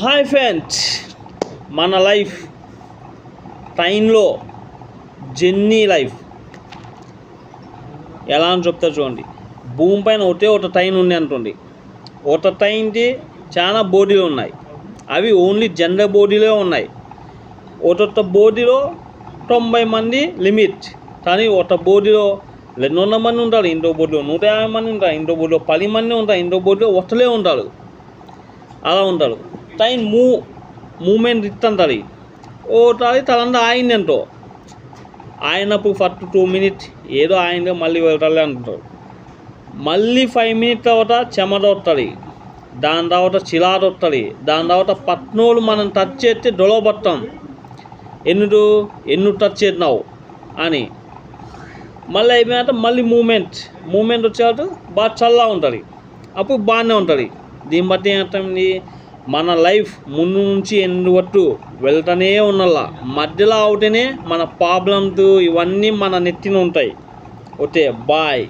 Hi friends, మన life ట్రైన్లో journey life ఎలా అని చెప్తా చూడండి. భూమి పైన ఒక ట్రైన్ ఉంది అనుకోండి. ఒక ట్రైన్కి చాలా బోడీలు ఉన్నాయి. అవి ఓన్లీ జనరల్ బోడీలే ఉన్నాయి. ఒక బోడీలో 90 మంది లిమిట్. కానీ ఒక బోడీలో 200 మంది ఉంటారు, ఇంకో బోర్డులో 150 మంది ఉంటారు, ఇంకో బోర్డులో 10 మంది ఉంటారు, ఇంకో బోర్డులో ఒక్కలే ఉంటారు. అలా ఉంటారు. ట్రైన్ మూమెంట్ ఇస్తుంటుంది. ఒకసారి తలంతా ఆయింది అంటో, ఆయనప్పుడు ఫస్ట్ 2 మినిట్స్ ఏదో ఆయిందో మళ్ళీ వెళ్ళాలి అంటారు. మళ్ళీ 5 మినిట్స్ తర్వాత చెమట వస్తుంది, దాని తర్వాత చిలాట వస్తుంది, దాని తర్వాత పట్నోళ్ళు మనం టచ్ చేస్తే దొలబడతాం. ఎన్ను టచ్ చేసినావు అని. మళ్ళీ అయిపోయినాక మళ్ళీ మూమెంట్ వచ్చేటట్టు బాగా చల్లగా ఉంటుంది. అప్పుడు బాగానే ఉంటుంది. దీన్ని బట్టి ఏమవుతుంది, మన లైఫ్ ముందు నుంచి ఎండు వట్టు వెళ్తూనే ఉండాల. మధ్యలో అవుతేనే మన ప్రాబ్లమ్స్ ఇవన్నీ మన నెత్తిన ఉంటాయి. Okay, bye.